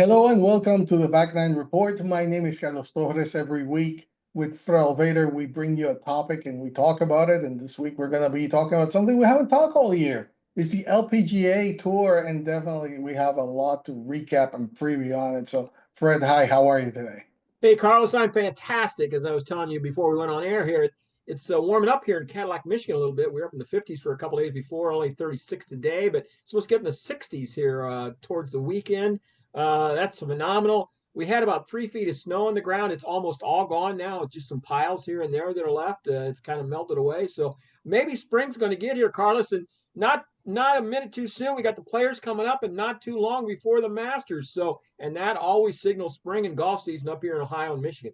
Hello and welcome to the Back Nine Report. My name is Carlos Torres. Every week with Fred Vader, we bring you a topic and we talk about it. And this week we're going to be talking about something we haven't talked all year. It's the LPGA Tour, and definitely we have a lot to recap and preview on it. So, Fred, hi, how are you today? Hey, Carlos, I'm fantastic. As I was telling you before we went on air here, it's warming up here in Cadillac, Michigan a little bit. We were up in the 50s for a couple of days before, only 36 today, but it's supposed to get in the 60s here towards the weekend. That's phenomenal. We had about 3 feet of snow on the ground. It's almost all gone now. It's just some piles here and there that are left. It's kind of melted away. So maybe spring's going to get here, Carlos, and not a minute too soon. We got the players coming up, and not too long before the Masters. So, and that always signals spring and golf season up here in Ohio and Michigan.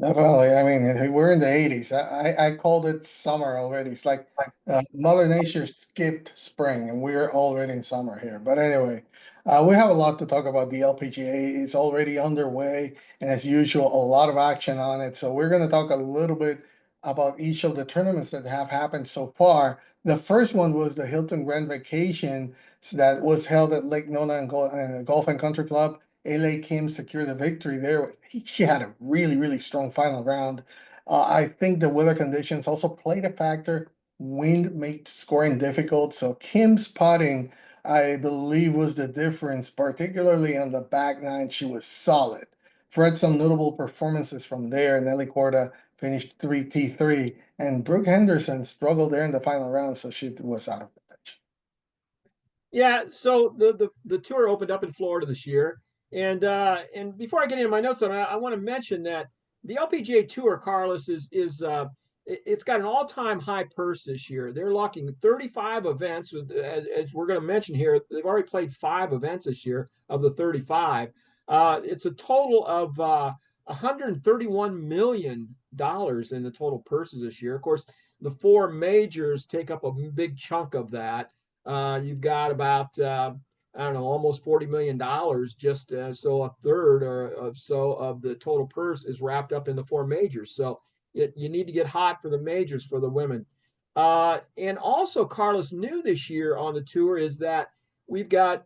Definitely. I mean, we're in the 80s. I called it summer already. It's like Mother Nature skipped spring and we're already in summer here. But anyway, we have a lot to talk about. The LPGA is already underway, and as usual, a lot of action on it. So we're going to talk a little bit about each of the tournaments that have happened so far. The first one was the Hilton Grand Vacation that was held at Lake Nona and Golf and Country Club. LA Kim secured a victory there. She had a really, really strong final round. I think the weather conditions also played a factor. Wind made scoring difficult. So Kim's putting, I believe, was the difference, particularly on the back nine. She was solid. Fred, some notable performances from there. Nelly Corda finished 3T3, and Brooke Henderson struggled there in the final round, so she was out of contention. Yeah, so the tour opened up in Florida this year, and before I get into my notes on it, I want to mention that the LPGA Tour, Carlos, it's got an all-time high purse this year. They're locking 35 events, as we're going to mention here. They've already played 5 events this year of the 35. It's a total of $131 million in the total purses this year. Of course, the 4 majors take up a big chunk of that. You've got about I don't know, almost $40 million. Just so a third or so of the total purse is wrapped up in the 4 majors. So you need to get hot for the majors for the women. And also, Carlos, new this year on the tour is that we've got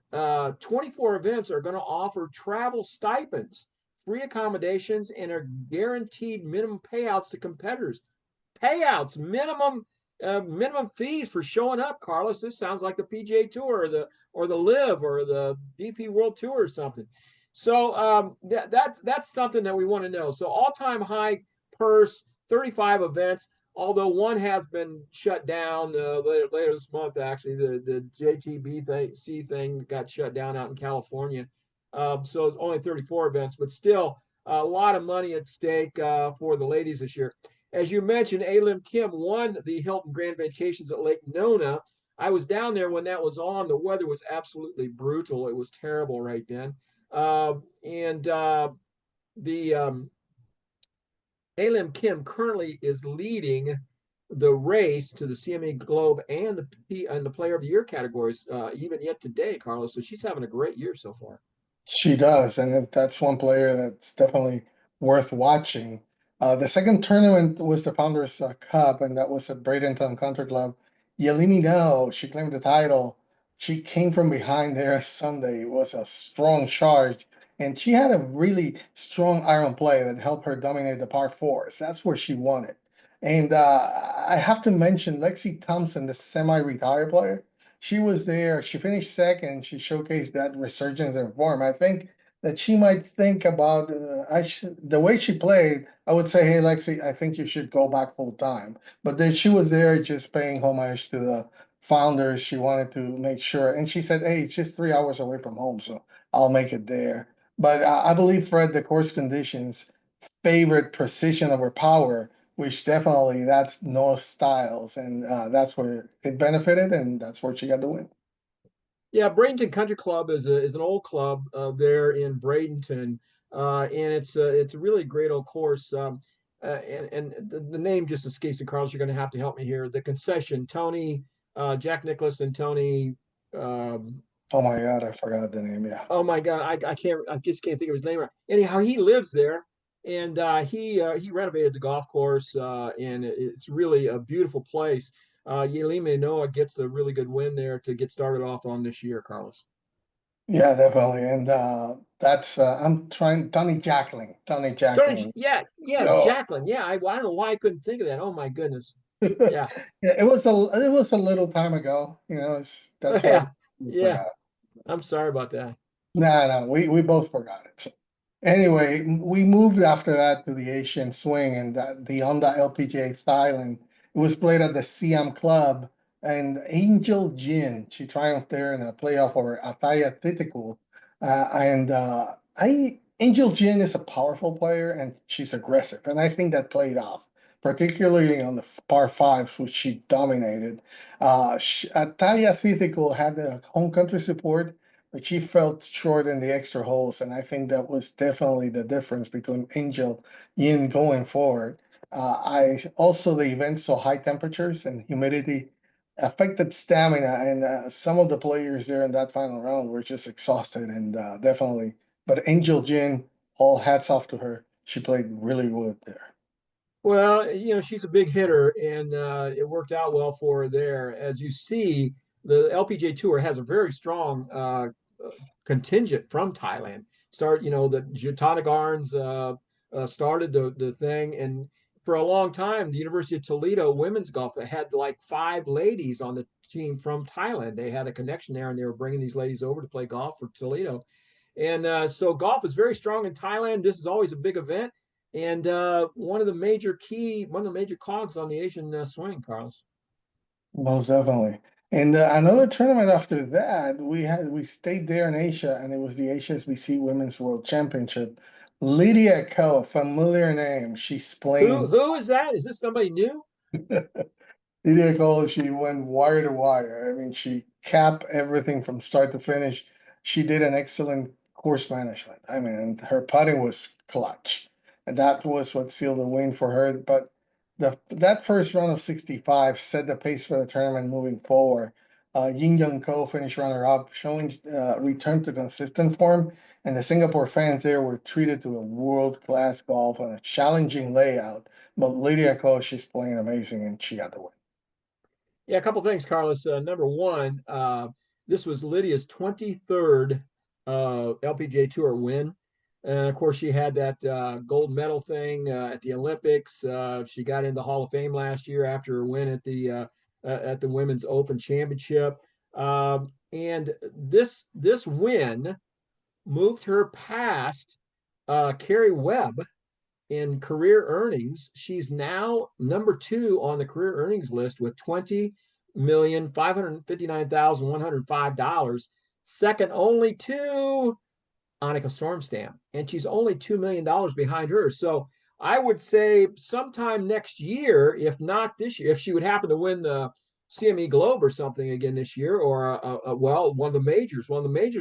24 events are going to offer travel stipends, free accommodations, and are guaranteed minimum payouts to competitors. Payouts, minimum fees for showing up, Carlos. This sounds like the PGA Tour or the Live or the DP World Tour or something. So that's something that we want to know. So all-time high purse, 35 events. Although one has been shut down later this month, actually, the JTBC thing got shut down out in California. So it's only 34 events, but still a lot of money at stake for the ladies this year. As you mentioned, Alim Kim won the Hilton Grand Vacations at Lake Nona. I was down there when that was on. The weather was absolutely brutal. It was terrible right then. And the Alim Kim currently is leading the race to the CME Globe and the Player of the Year categories, even yet today, Carlos. So she's having a great year so far. She does, and that's one player that's definitely worth watching. The second tournament was the Founders Cup, and that was at Bradenton Country Club. Yelimi Gao, she claimed the title. She came from behind there Sunday. It was a strong charge, and she had a really strong iron play that helped her dominate the par fours. That's where she won it. And I have to mention Lexi Thompson, the semi-retired player. She was there. She finished second. She showcased that resurgence in form. I think that she might think about the way she played. I would say, hey, Lexi, I think you should go back full time. But then she was there just paying homage to the founders. She wanted to make sure, and she said, hey, it's just 3 hours away from home, so I'll make it there. But I believe, Fred, the course conditions favored precision over power, which definitely that's no styles, and that's where it benefited, and that's where she got the win. Yeah, Bradenton Country Club is an old club there in Bradenton, and it's a really great old course. And the name just escapes me, Carlos. You're going to have to help me here. The concession, Tony, Jack Nicholas, and Tony. Um, Oh my God, I forgot the name. Yeah. oh my God, I can't. I just can't think of his name. Right. Anyhow, he lives there, and he renovated the golf course, and it's really a beautiful place. Yelime Noah gets a really good win there to get started off on this year, Carlos. Yeah, definitely. And that's I'm trying Tony Jacqueline. Yeah, yeah, Yo. Jacqueline. Yeah, I don't know why I couldn't think of that. Oh my goodness. Yeah, Yeah, it was a little time ago, that's why yeah, we yeah. forgot. I'm sorry about that. No, no, we both forgot it. So, anyway, we moved after that to the Asian swing and the Honda LPGA Thailand. It was played at the Siam Club, and Angel Jin, she triumphed there in a playoff over Ataya Titiku. And I Angel Jin is a powerful player and she's aggressive, and I think that played off, particularly on the par fives, which she dominated. Ataya Titiku had the home country support, but she felt short in the extra holes, and I think that was definitely the difference between Angel Yin going forward. I also the event saw high temperatures and humidity affected stamina, and some of the players there in that final round were just exhausted and definitely. But Angel Jin, all hats off to her. She played really good there. Well, she's a big hitter, and it worked out well for her there. As you see, the LPGA Tour has a very strong contingent from Thailand. The Jutana Garns started the thing, and for a long time, the University of Toledo women's golf had like five ladies on the team from Thailand. They had a connection there, and they were bringing these ladies over to play golf for Toledo. And so golf is very strong in Thailand. This is always a big event, and one of the major cogs on the Asian swing, Carlos. Most definitely. And another tournament after that, we stayed there in Asia, and it was the HSBC Women's World Championship. Lydia Ko, familiar name. She's playing. Who is that? Is this somebody new? Lydia Ko, she went wire to wire. I mean, she capped everything from start to finish. She did an excellent course management. I mean, and her putting was clutch, and that was what sealed the win for her. But that first round of 65 set the pace for the tournament moving forward. Yin Young Ko finished runner-up, showing return to consistent form, and the Singapore fans there were treated to a world-class golf on a challenging layout. But Lydia Ko, she's playing amazing, and she got the win. Yeah, a couple things, Carlos. Number one, this was Lydia's 23rd LPGA Tour win. And of course, she had that gold medal thing at the Olympics. She got into the Hall of Fame last year after her win at the Women's Open Championship. And this win moved her past Carrie Webb in career earnings. She's now number two on the career earnings list with $20,559,105, second only to Annika Sorenstam, and she's only $2 million behind her. So I would say sometime next year, if not this year, if she would happen to win the CME Globe or something again this year, or well, one of the majors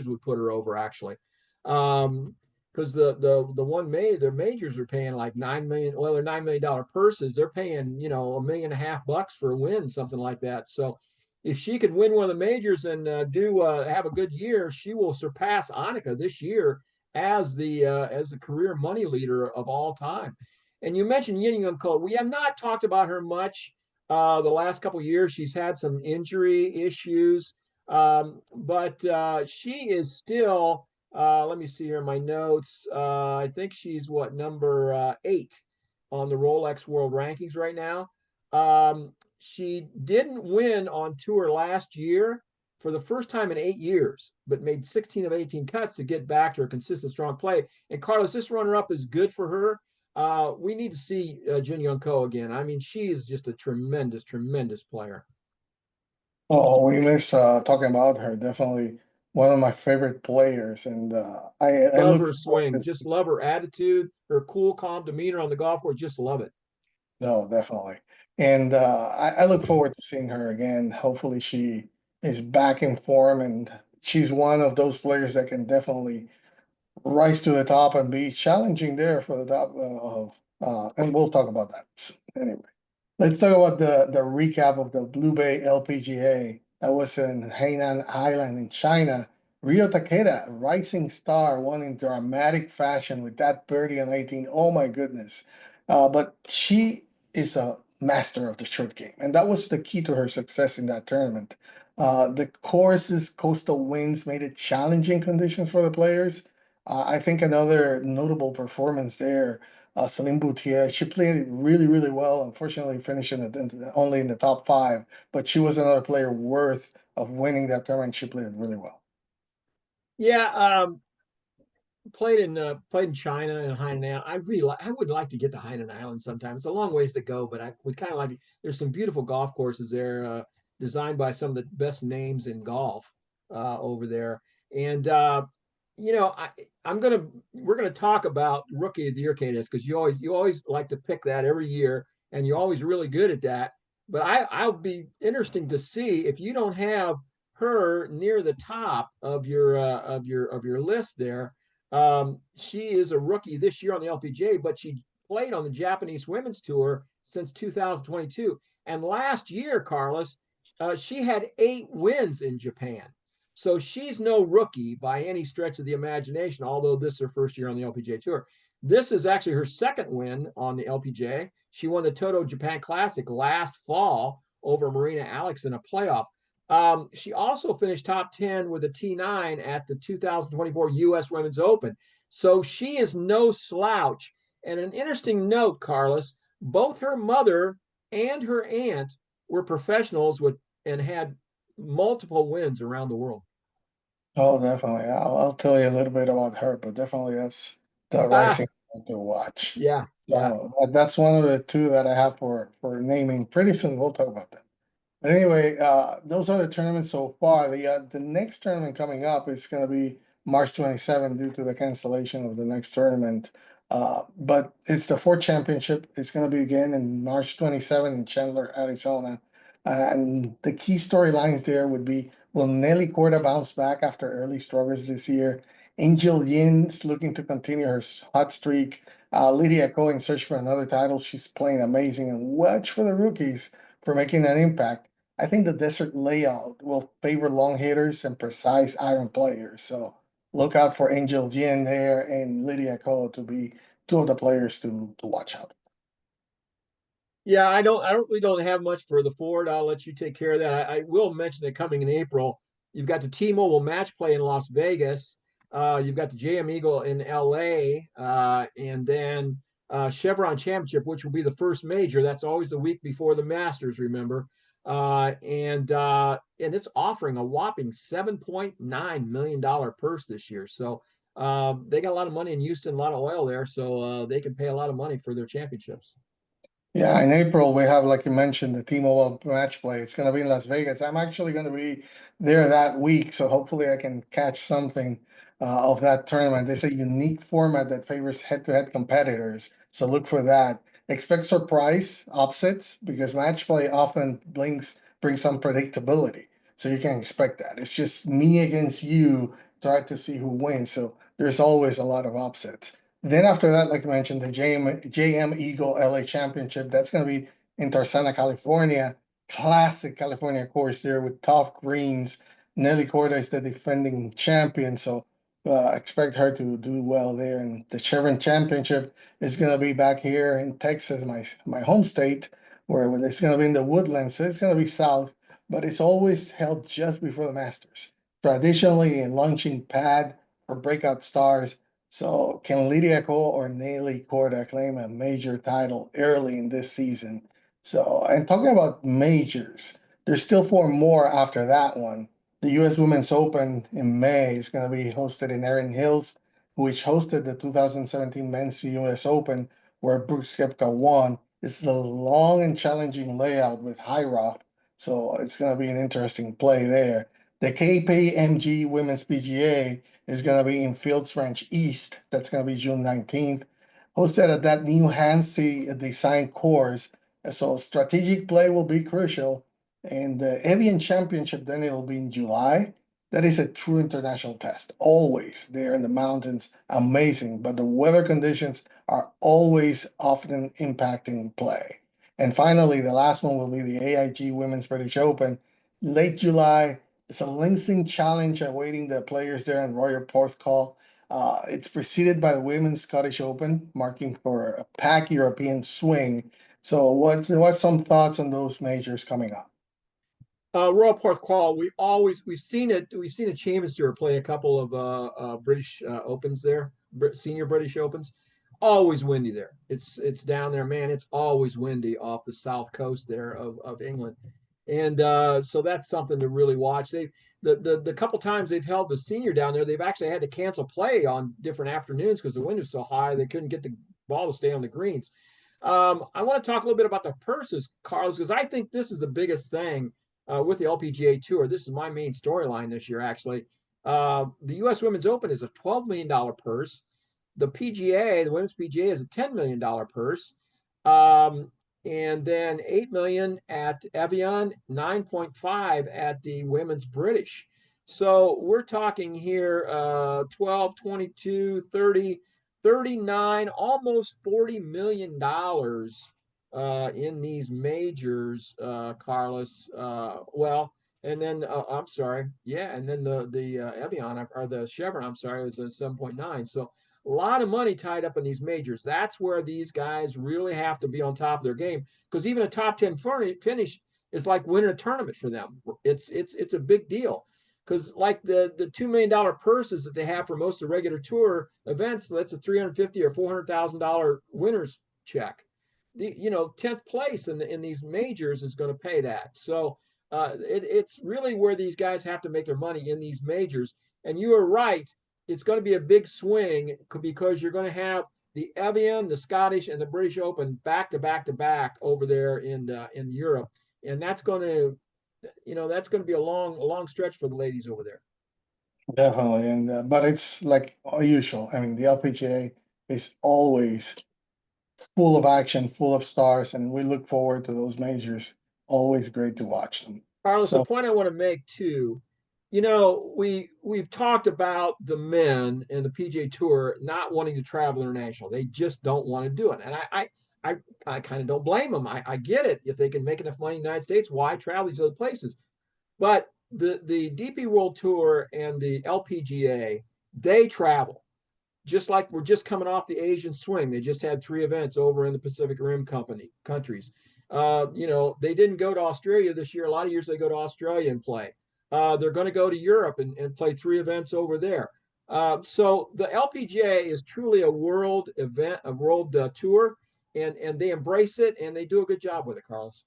would put her over actually. Because the one their majors are paying like 9 million. Well, they're $9 million purses. They're paying $1.5 million for a win, something like that. So if she could win one of the majors and do have a good year, she will surpass Annika this year as the career money leader of all time. And you mentioned Yin Young Ko. We have not talked about her much the last couple of years. She's had some injury issues, but she is still. Let me see here my notes. I think she's what number eight on the Rolex World Rankings right now. She didn't win on tour last year for the first time in 8 years, but made 16 of 18 cuts to get back to her consistent, strong play. And Carlos, this runner-up is good for her. We need to see Jin Young Ko again. I mean, she is just a tremendous, tremendous player. Oh, we miss talking about her. Definitely one of my favorite players, and I Love look her forward to swing. Just love her attitude, her cool, calm demeanor on the golf course. Just love it. no, definitely, and I look forward to seeing her again. Hopefully, she is back in form, and she's one of those players that can definitely rise to the top and be challenging there for the top of. And we'll talk about that anyway. Let's talk about the recap of the Blue Bay LPGA that was in Hainan Island in China. Rio Takeda, rising star, won in dramatic fashion with that birdie on 18. Oh my goodness. But she is a master of the short game, and that was the key to her success in that tournament. The course's coastal winds made it challenging conditions for the players. I think another notable performance there, Celine Boutier, she played it really, really well. Unfortunately, finishing only in the top five, but she was another player worth of winning that tournament. She played really well. Yeah, played in China and Hainan. I would like to get to Hainan Island sometime. It's a long ways to go, but I would kind of like. There's some beautiful golf courses there, designed by some of the best names in golf over there. And you know, I'm gonna we're gonna talk about Rookie of the Year candidates because you always like to pick that every year, and you're always really good at that. But I'll be interesting to see if you don't have her near the top of your list there. She is a rookie this year on the LPGA, but she played on the Japanese Women's Tour since 2022. And last year, Carlos, she had 8 wins in Japan. So she's no rookie by any stretch of the imagination, although this is her first year on the LPGA Tour. This is actually her second win on the LPGA. She won the Toto Japan Classic last fall over Marina Alex in a playoff. She also finished top 10 with a T9 at the 2024 U.S. Women's Open. So she is no slouch. And an interesting note, Carlos, both her mother and her aunt were professionals and had multiple wins around the world. Oh, definitely. I'll tell you a little bit about her, but definitely that's the Ah, rising star to watch. yeah, yeah. So that's one of the two that I have for naming. Pretty soon we'll talk about that. But anyway, those are the tournaments so far. The next tournament coming up is going to be March 27 due to the cancellation of the next tournament. But it's the fourth championship. It's going to be again in March 27 in Chandler, Arizona. And the key storylines there would be, will Nelly Corda bounce back after early struggles this year? Angel Yin's looking to continue her hot streak. Lydia Ko in search for another title. She's playing amazing. And watch for the rookies for making an impact. I think the desert layout will favor long hitters and precise iron players. So look out for Angel Yin there and Lydia Ko to be two of the players to watch out. Yeah, I don't really have much for the Ford. I'll let you take care of that. I will mention that coming in April, you've got the T-Mobile match play in Las Vegas. You've got the JM Eagle in LA, and then Chevron Championship, which will be the first major. That's always the week before the Masters, remember? And it's offering a whopping $7.9 million purse this year. So they got a lot of money in Houston, a lot of oil there, so they can pay a lot of money for their championships. Yeah, in April we have, like you mentioned, the T-Mobile match play. It's going to be in Las Vegas. I'm actually going to be there that week, so hopefully I can catch something of that tournament. It's a unique format that favors head-to-head competitors, so look for that. Expect surprise upsets because match play often brings some predictability, so you can expect that. It's just me against you, try to see who wins. So there's always a lot of upsets. Then after that, like I mentioned, the JM Eagle LA Championship, that's going to be in Tarzana, California. Classic California course there with tough greens. Nelly Corda is the defending champion, so expect her to do well there. And the Chevron Championship is going to be back here in Texas, my home state, where it's going to be in the Woodlands, so it's going to be south, but it's always held just before the Masters. Traditionally, a launching pad for breakout stars. So can Lydia Ko or Nelly Corda claim a major title early in this season? So, and talking about majors, there's still four more after that one. The U.S. Women's Open in May is going to be hosted in Erin Hills, which hosted the 2017 Men's U.S. Open, where Brooks Koepka won. It's a long and challenging layout with high rough, so it's going to be an interesting play there. The KPMG Women's PGA is going to be in Fields Ranch East. That's going to be June 19th. Hosted at that new Hansi design course. So strategic play will be crucial. And the Evian Championship, then it'll be in July. That is a true international test. Always there in the mountains. Amazing. But the weather conditions are always often impacting play. And finally, the last one will be the AIG Women's British Open, late July. It's a Lansing challenge awaiting the players there in Royal Porthcawl. It's preceded by the Women's Scottish Open, marking for a packed European swing. So, what's some thoughts on those majors coming up? Royal Porthcawl, we've seen a Champions Tour play a couple of British Opens there, senior British Opens. Always windy there. It's down there, man. It's always windy off the south coast there of England, and so that's something to really watch. The couple times they've held the senior down there, they've actually had to cancel play on different afternoons because the wind was so high they couldn't get the ball to stay on the greens. I want to talk a little bit about the purses, Carlos, because I think this is the biggest thing with the LPGA Tour. This is my main storyline this year, actually. The U.S. Women's Open is a $12 million purse. The PGA, the Women's PGA, is a $10 million purse. Um, and then 8 million at Evian, 9.5 at the Women's British. So we're talking here 12, 22, 30, 39, almost $40 million in these majors, Carlos. Well, and then I'm sorry, yeah, and then the Evian or the Chevron, I'm sorry, was a 7.9. So a lot of money tied up in these majors. That's where these guys really have to be on top of their game because even a top 10 finish is like winning a tournament for them. It's a big deal because like the $2 million purses that they have for most of the regular tour events, that's a 350 or $400,000 winners check. You know, 10th place in these majors is going to pay that. So it's really where these guys have to make their money in these majors. And you are right, it's going to be a big swing because you're going to have the Evian, the Scottish, and the British Open back to back to back over there in Europe, and that's going to, you know, that's going to be a long stretch for the ladies over there. Definitely, and but it's like usual. I mean, the LPGA is always full of action, full of stars, and we look forward to those majors. Always great to watch them. Carlos, the So, point I want to make too, you know, we've talked about the men and the PGA Tour not wanting to travel international. They just don't want to do it, and I, I kind of don't blame them. I get it. If they can make enough money in the United States, why travel these other places? But the DP World Tour and the LPGA, they travel just like we're just coming off the Asian swing. They just had 3 events over in the Pacific Rim countries. You know, they didn't go to Australia this year. A lot of years they go to Australia and play. They're going to go to Europe and play 3 events over there. So the LPGA is truly a world event, a world tour, and they embrace it and they do a good job with it, Carlos.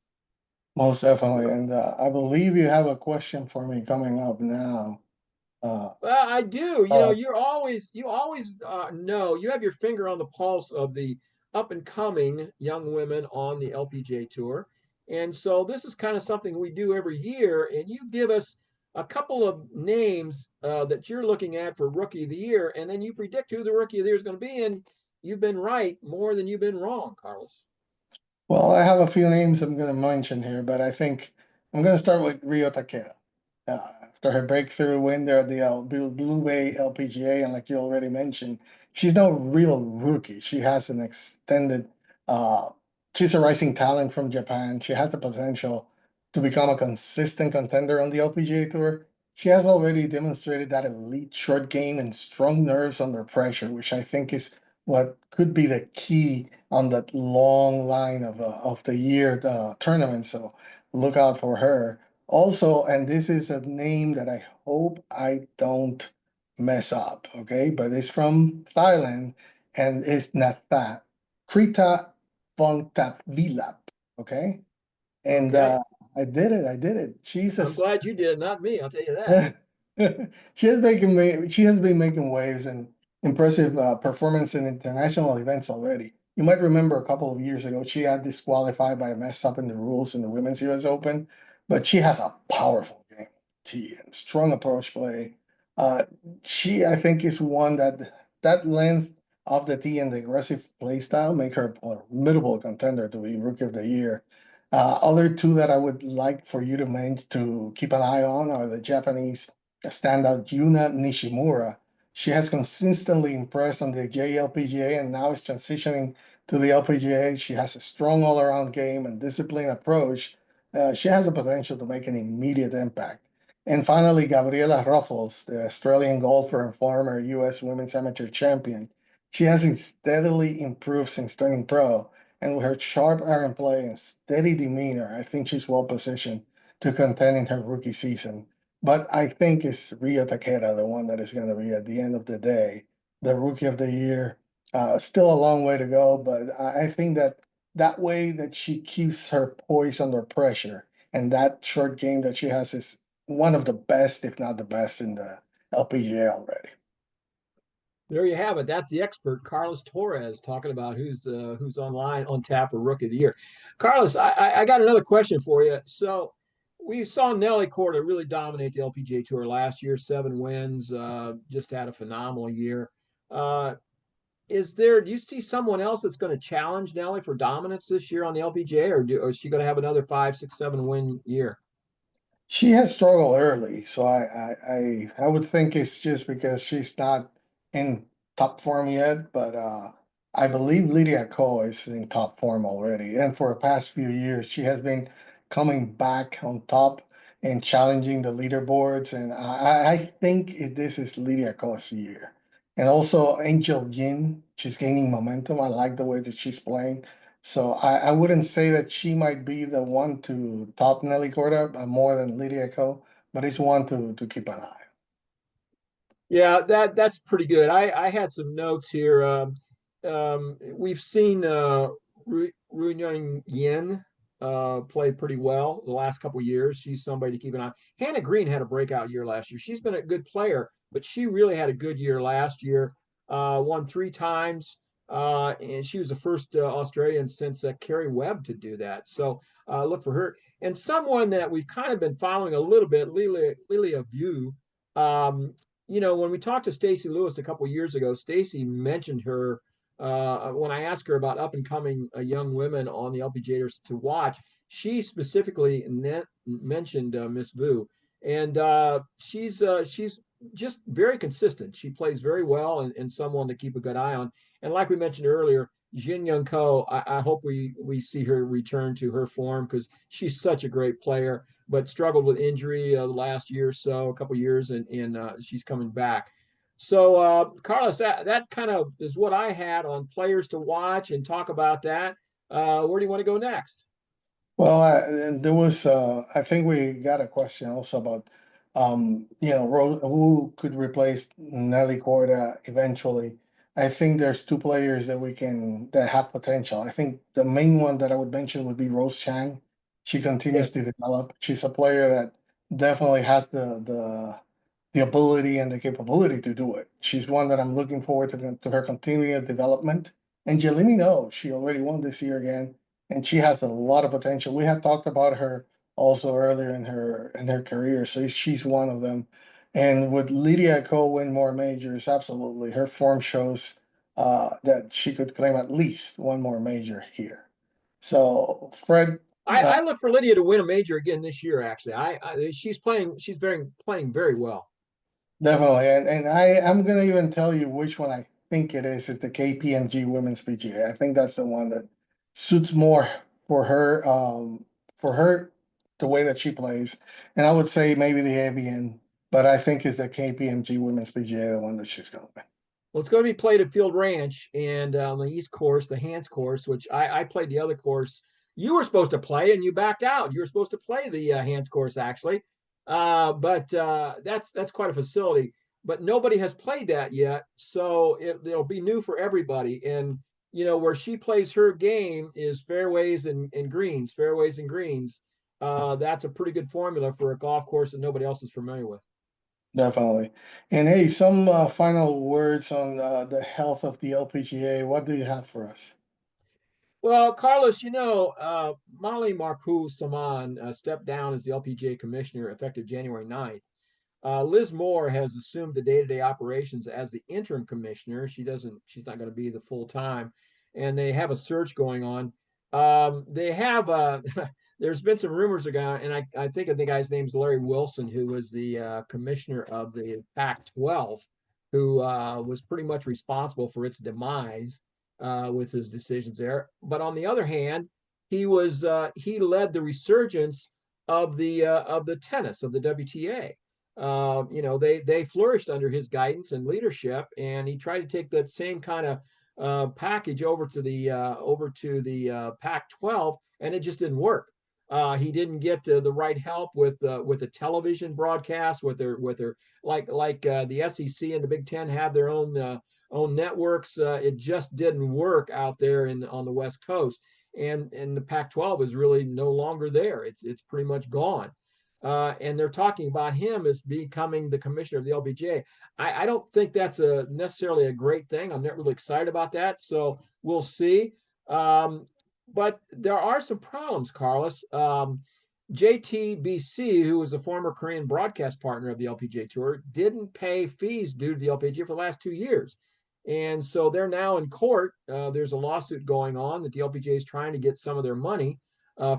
most definitely, and I believe you have a question for me coming up now. Well, I do. You know, Uh, you always know you have your finger on the pulse of the up and coming young women on the LPGA tour, and so this is kind of something we do every year. And you give us a couple of names that you're looking at for Rookie of the Year, and then you predict who the Rookie of the Year is going to be. And you've been right more than you've been wrong, Carlos. well, I have a few names I'm going to mention here, but I think I'm going to start with Rio Takeda. After her breakthrough win there at the Blue Bay LPGA, and like you already mentioned, she's no real rookie. She has an extended, uh, she's a rising talent from Japan. She has the potential to become a consistent contender on the LPGA Tour. She has already demonstrated that elite short game and strong nerves under pressure, which I think is what could be the key on that long line of the year tournament. So look out for her. Also, and this is a name that I hope I don't mess up, okay? But it's from Thailand and it's Natha Krita Vongtavilap, okay? And Okay, I did it. I did it. She's a I'm glad you did, not me. I'll tell you that. she has been making waves and impressive performance in international events already. You might remember a couple of years ago she got disqualified by a mess up in the rules in the Women's US Open, but she has a powerful game, tee and strong approach play. Uh, she I think is one that length of the tee and the aggressive play style make her a formidable contender to be Rookie of the Year. Other two that I would like for you to keep an eye on are the Japanese standout Yuna Nishimura. She has consistently impressed on the JLPGA and now is transitioning to the LPGA. She has a strong all-around game and disciplined approach. She has the potential to make an immediate impact. And finally, Gabriela Ruffles, the Australian golfer and former U.S. Women's Amateur Champion. She has steadily improved since turning pro, and with her sharp iron play and steady demeanor, I think she's well positioned to contend in her rookie season. But I think it's Rio Takeda, the one that is going to be at the end of the day, the rookie of the year. Still a long way to go, but I think that that way that she keeps her poise under pressure and that short game that she has is one of the best, if not the best, in the LPGA already. There you have it. That's the expert Carlos Torres talking about who's on tap for Rookie of the Year. Carlos, I got another question for you. So we saw Nelly Korda really dominate the LPGA Tour last year, 7 wins, just had a phenomenal year. Uh, do you see someone else that's going to challenge Nelly for dominance this year on the LPGA, or is she going to have another 5, 6, 7 win year? She has struggled early, so I would think it's just because she's not in top form yet. But I believe Lydia Ko is in top form already, and for the past few years, she has been coming back on top and challenging the leaderboards. And I think this is Lydia Ko's year. And also Angel Yin, she's gaining momentum. I like the way that she's playing. So I wouldn't say that she might be the one to top Nelly Korda more than Lydia Ko, but it's one to keep an eye. Yeah, that's pretty good. I had some notes here. We've seen Ru Young Yin play pretty well the last couple of years. She's somebody to keep an eye. Hannah Green had a breakout year last year. She's been a good player, but she really had a good year last year. Won 3 times, and she was the first Australian since Carrie Webb to do that. So look for her. And someone that we've kind of been following a little bit, Lilia Vu. Um, when we talked to Stacy Lewis a couple of years ago, Stacy mentioned her when I asked her about up and coming young women on the LPGA to watch. She specifically mentioned Miss Vu, and she's just very consistent. She plays very well and someone to keep a good eye on. And like we mentioned earlier, Jin Young Ko, I hope we see her return to her form because she's such a great player but struggled with injury the last year or so, a couple years, and she's coming back. So, Carlos, that kind of is what I had on players to watch and talk about that. Where do you want to go next? Well, and there was, I think we got a question also about, who could replace Nelly Korda eventually. I think there's two players that have potential. I think the main one that I would mention would be Rose Chang. She continues Yes. to develop. She's a player that definitely has the ability and the capability to do it. She's one that I'm looking forward to her continued development. And Jelini, no, she already won this year again and she has a lot of potential. We had talked about her also earlier in her career, so she's one of them. And would Lydia Ko win more majors? Absolutely. Her form shows that she could claim at least one more major here. So Fred, uh, I look for Lydia to win a major again this year. Actually, she's playing. She's playing very well. definitely, and I'm gonna even tell you which one I think it is. It's the KPMG Women's PGA. I think that's the one that suits more for her, for her the way that she plays. And I would say maybe the ABN, but I think it's the KPMG Women's PGA the one that she's gonna win. Well, it's going to be played at Field Ranch and the East Course, the Hans course, which I played the other course. You were supposed to play and you backed out. You were supposed to play the Hans course actually, but that's quite a facility. But nobody has played that yet, so it'll be new for everybody. And where she plays her game is and greens, fairways and greens. That's a pretty good formula for a golf course that nobody else is familiar with. Definitely. And hey, some final words on the health of the LPGA. What do you have for us? Well, Carlos, Molly Marcoux Saman stepped down as the LPGA commissioner effective January 9th. Liz Moore has assumed the day-to-day operations as the interim commissioner. She's not going to be the full time, and they have a search going on. They have there's been some rumors ago, and I think the guy's name's Larry Wilson, who was the commissioner of the Pac-12, who was pretty much responsible for its demise with his decisions there. But on the other hand, he led the resurgence of the tennis of the WTA. They flourished under his guidance and leadership, and he tried to take that same kind of package over to the Pac-12, and it just didn't work. He didn't get the right help with the television broadcast, with their the SEC and the Big Ten have their own networks. It just didn't work out there on the West Coast, and the Pac-12 is really no longer there. It's pretty much gone. And they're talking about him as becoming the commissioner of the LPGA. I don't think that's necessarily a great thing. I'm not really excited about that. So we'll see. Um, but there are some problems, Carlos. JTBC, who was a former Korean broadcast partner of the LPGA Tour, didn't pay fees due to the LPGA for the last 2 years. And so they're now in court. There's a lawsuit going on that the LPGA is trying to get some of their money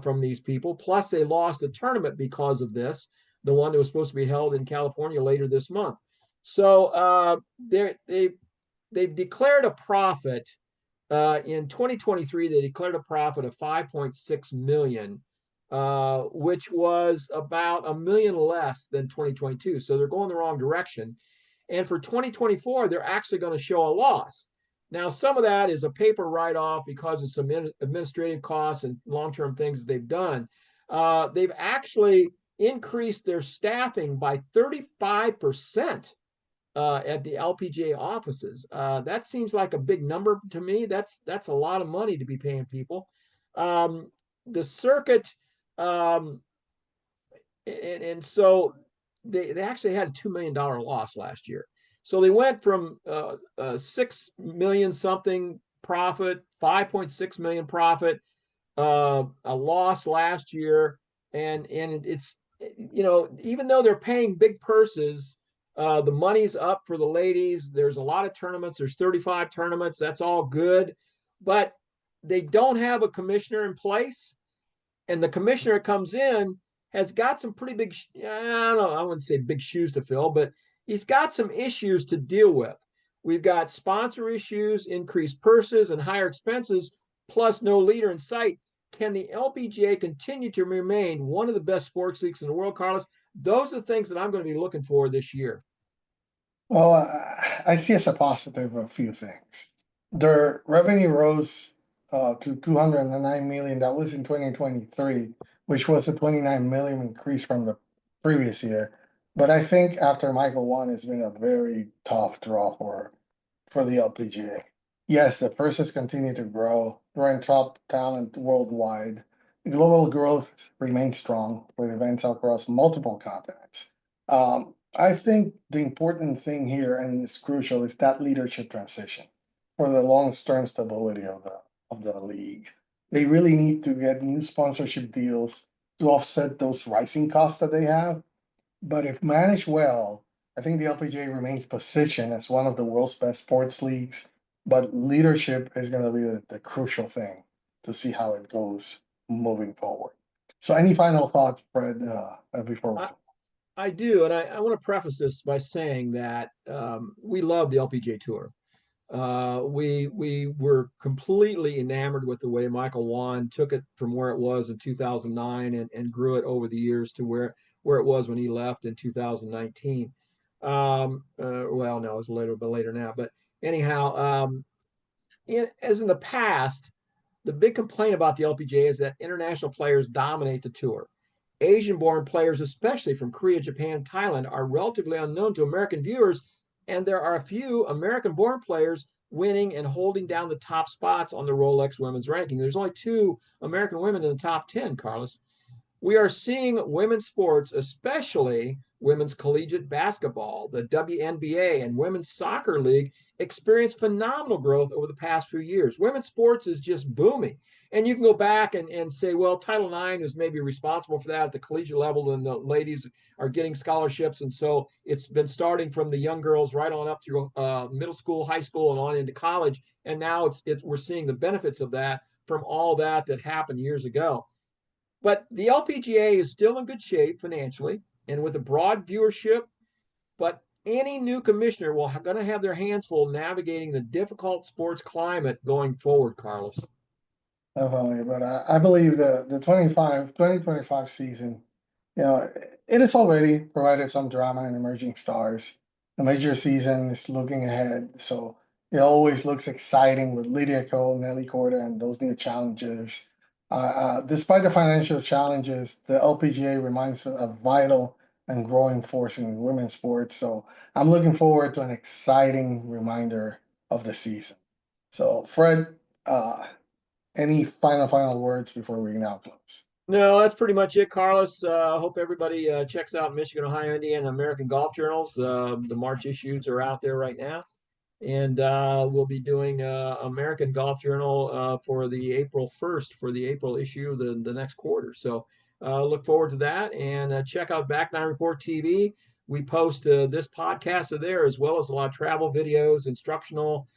from these people. Plus, they lost a tournament because of this, the one that was supposed to be held in California later this month. So they've declared a profit in 2023. They declared a profit of 5.6 million, which was about a million less than 2022. So they're going the wrong direction. And for 2024, they're actually going to show a loss. Now, some of that is a paper write off because of some administrative costs and long term things that they've done. They've actually increased their staffing by 35% at the LPGA offices. That seems like a big number to me. That's a lot of money to be paying people. The circuit, um, and so they actually had a $2 million loss last year. So they went from 6 million something profit, 5.6 million profit, a loss last year, and it's even though they're paying big purses, the money's up for the ladies. There's a lot of tournaments. There's 35 tournaments. That's all good, but they don't have a commissioner in place, and the commissioner comes in has got some pretty big. I don't know. I wouldn't say big shoes to fill, but he's got some issues to deal with. We've got sponsor issues, increased purses, and higher expenses, plus no leader in sight. Can the LPGA continue to remain one of the best sports leagues in the world, Carlos? Those are the things that I'm going to be looking for this year. Well, I see as a positive a few things. Their revenue rose to 209 million. That was in 2023, which was a 29 million increase from the previous year. But I think after Michael won, it's been a very tough draw for the LPGA. Yes, the purses continue to grow. They're in top talent worldwide. The global growth remains strong with events across multiple continents. I think the important thing here, and it's crucial, is that leadership transition for the long-term stability of the league. They really need to get new sponsorship deals to offset those rising costs that they have. But if managed well, I think the LPGA remains positioned as one of the world's best sports leagues. But leadership is going to be the crucial thing to see how it goes moving forward. So, any final thoughts, Fred, before we I, close? I do, and I want to preface this by saying that we love the LPGA Tour. We were completely enamored with the way Michael Wan took it from where it was in 2009 and grew it over the years to where it was when he left in 2019. Well, no, it was later, but later now. But anyhow, as in the past, the big complaint about the LPGA is that international players dominate the tour. Asian born players, especially from Korea, Japan, and Thailand, are relatively unknown to American viewers, and there are a few American born players winning and holding down the top spots on the Rolex women's ranking. There's only two American women in the top 10, Carlos. We are seeing women's sports, especially women's collegiate basketball, the WNBA, and women's soccer league, experience phenomenal growth over the past few years. Women's sports is just booming. And you can go back and say, well, Title IX is maybe responsible for that at the collegiate level, and the ladies are getting scholarships. And so it's been starting from the young girls right on up through middle school, high school, and on into college. And now we're seeing the benefits of that from all that happened years ago. But the LPGA is still in good shape financially and with a broad viewership. But any new commissioner will going to have their hands full navigating the difficult sports climate going forward, Carlos. Definitely, but I believe the 2025 season, it has already provided some drama and emerging stars. The major season is looking ahead, so it always looks exciting with Lydia Cole, Nelly Corda, and those new challengers. Despite the financial challenges, the LPGA remains a vital and growing force in women's sports. So I'm looking forward to an exciting reminder of the season. So, Fred, any final words before we now close? No, that's pretty much it, Carlos. I hope everybody checks out Michigan, Ohio, Indiana, American Golf Journals. The March issues are out there right now. And we'll be doing American Golf Journal for the April 1st, for the April issue, the next quarter. So look forward to that. And check out Back Nine Report TV. We post this podcast there, as well as a lot of travel videos, instructional,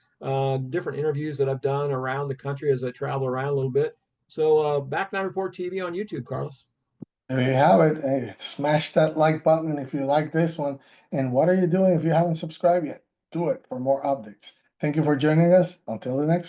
different interviews that I've done around the country as I travel around a little bit. So Back Nine Report TV on YouTube, Carlos. There you have it. Hey, smash that like button if you like this one. And what are you doing if you haven't subscribed yet? Do it for more updates. Thank you for joining us. Until the next